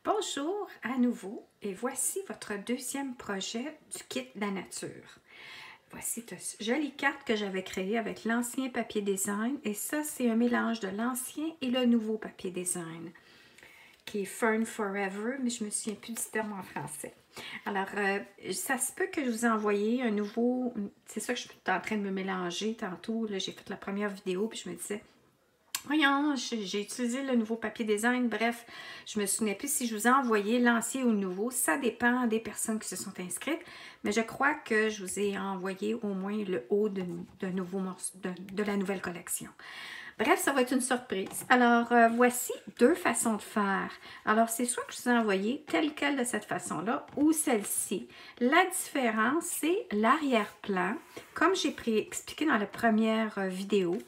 Bonjour à nouveau et voici votre deuxième projet du kit de la nature. Voici cette jolie carte que j'avais créée avec l'ancien papier design et ça c'est un mélange de l'ancien et le nouveau papier design qui est Fern Forever, mais je me souviens plus du terme en français. Alors, ça se peut que je vous ai envoyé un nouveau, c'est ça que je suis en train de me mélanger tantôt, là j'ai fait la première vidéo puis je me disais voyons, j'ai utilisé le nouveau papier design. Bref, je me souviens plus si je vous ai envoyé l'ancien ou le nouveau. Ça dépend des personnes qui se sont inscrites. Mais je crois que je vous ai envoyé au moins le haut de la nouvelle collection. Bref, ça va être une surprise. Alors, voici deux façons de faire. Alors, c'est soit que je vous ai envoyé telle quelle de cette façon-là ou celle-ci. La différence, c'est l'arrière-plan. Comme j'ai expliqué dans la première vidéo,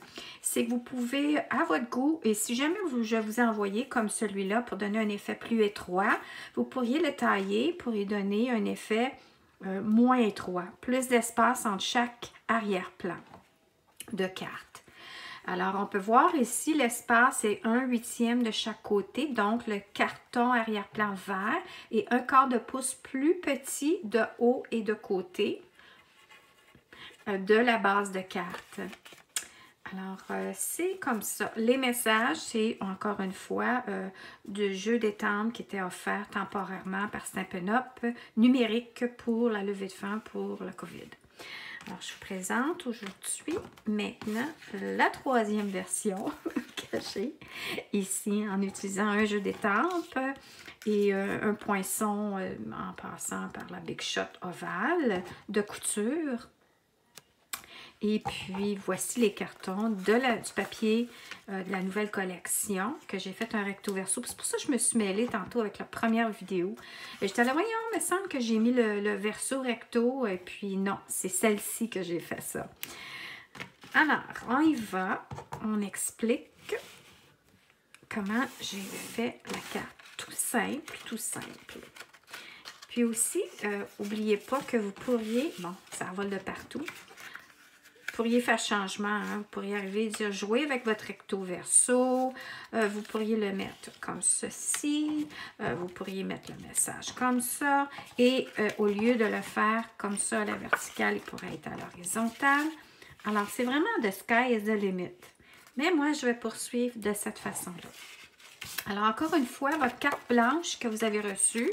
c'est que vous pouvez, à votre goût, et si jamais je vous ai envoyé comme celui-là pour donner un effet plus étroit, vous pourriez le tailler pour y donner un effet moins étroit, plus d'espace entre chaque arrière-plan de carte. Alors, on peut voir ici, l'espace est 1/8 de chaque côté, donc le carton arrière-plan vert et 1/4 de pouce plus petit de haut et de côté de la base de carte. Alors, c'est comme ça. Les messages, c'est encore une fois du jeu d'étampe qui était offert temporairement par Stampin' Up numérique pour la levée de fonds pour le COVID. Alors, je vous présente aujourd'hui, maintenant, la troisième version que j'ai ici en utilisant un jeu d'étampe et un poinçon en passant par la Big Shot ovale de couture. Et puis, voici les cartons du papier de la nouvelle collection que j'ai fait un recto verso. C'est pour ça que je me suis mêlée tantôt avec la première vidéo. Et j'étais là, voyons, il me semble que j'ai mis le verso recto. Et puis non, c'est celle-ci que j'ai fait ça. Alors, on y va. On explique comment j'ai fait la carte. Tout simple, tout simple. Puis aussi, n'oubliez pas que vous pourriez, bon, ça vole de partout. Vous pourriez faire changement, hein? Vous pourriez arriver et dire jouer avec votre recto verso, vous pourriez le mettre comme ceci, vous pourriez mettre le message comme ça, et au lieu de le faire comme ça à la verticale, il pourrait être à l'horizontale. Alors, c'est vraiment the sky is the limit. Mais moi, je vais poursuivre de cette façon-là. Alors, encore une fois, votre carte blanche que vous avez reçue,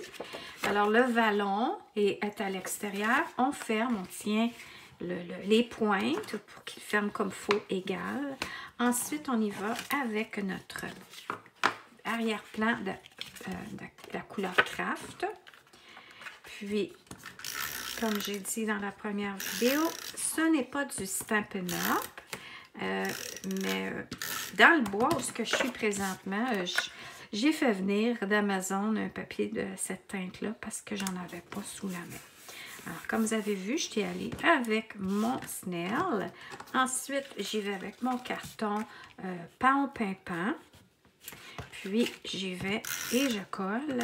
alors le vallon est à l'extérieur, on ferme, on tient les pointes pour qu'il ferme comme faux égal. Ensuite, on y va avec notre arrière-plan de la couleur craft. Puis, comme j'ai dit dans la première vidéo, ce n'est pas du Stampin' Up, mais dans le bois où je suis présentement, j'ai fait venir d'Amazon un papier de cette teinte-là parce que j'en avais pas sous la main. Alors, comme vous avez vu, je suis allée avec mon Snell. Ensuite, j'y vais avec mon carton pan pimpant. Puis, j'y vais et je colle.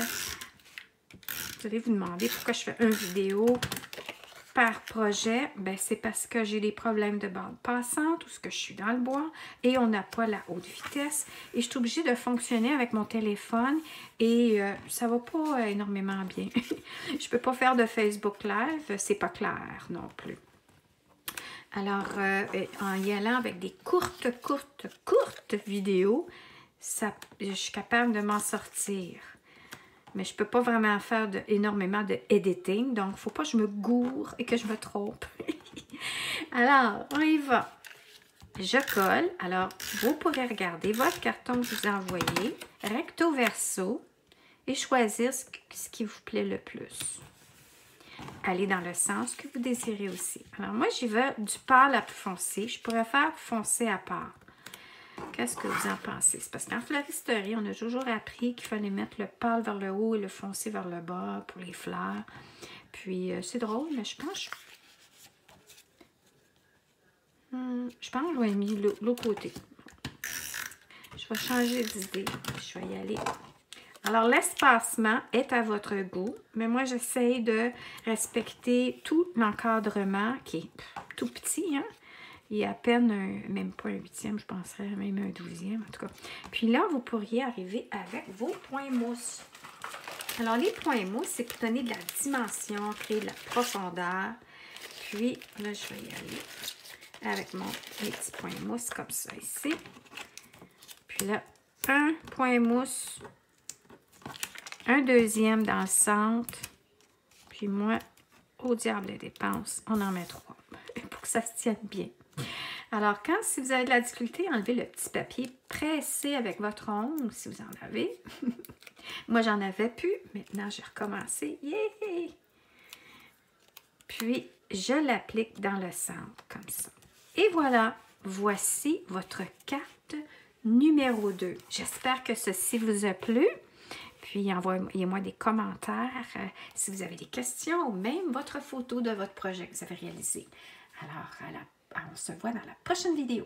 Vous allez vous demander pourquoi je fais une vidéo par projet. Ben, c'est parce que j'ai des problèmes de bande passante, ou ce que je suis dans le bois, et on n'a pas la haute vitesse. Et je suis obligée de fonctionner avec mon téléphone, et ça va pas énormément bien. Je peux pas faire de Facebook Live, c'est pas clair non plus. Alors, en y allant avec des courtes vidéos, je suis capable de m'en sortir. Mais je ne peux pas vraiment faire énormément de editing. Donc, il ne faut pas que je me gourre et que je me trompe. Alors, on y va. Je colle. Alors, vous pourrez regarder votre carton que je vous ai envoyé, recto verso, et choisir ce qui vous plaît le plus. Allez dans le sens que vous désirez aussi. Alors, moi, j'y vais du pâle à plus foncé. Je pourrais faire foncé à part. Qu'est-ce que vous en pensez? C'est parce qu'en floristerie, on a toujours appris qu'il fallait mettre le pâle vers le haut et le foncé vers le bas pour les fleurs. Puis, c'est drôle, mais je pense que je vais mis l'autre côté. Je vais changer d'idée. Je vais y aller. Alors, l'espacement est à votre goût, mais moi, j'essaye de respecter tout l'encadrement qui est tout petit, hein? Il y a à peine, même pas un 8e, je penserais même un 12e en tout cas. Puis là, vous pourriez arriver avec vos points mousse. Alors, les points mousse, c'est pour donner de la dimension, créer de la profondeur. Puis, là, je vais y aller avec mes petits points mousse comme ça ici. Puis là, un point mousse, un deuxième dans le centre. Puis moi, au diable des dépenses, on en met 3 pour que ça se tienne bien. Alors, si vous avez de la difficulté, enlevez le petit papier, pressez avec votre ongle, si vous en avez. Moi, j'en avais plus. Maintenant, j'ai recommencé. Yeah! Puis, je l'applique dans le centre, comme ça. Et voilà, voici votre carte numéro 2. J'espère que ceci vous a plu. Puis, envoyez-moi des commentaires si vous avez des questions ou même votre photo de votre projet que vous avez réalisé. Alors, on se voit dans la prochaine vidéo.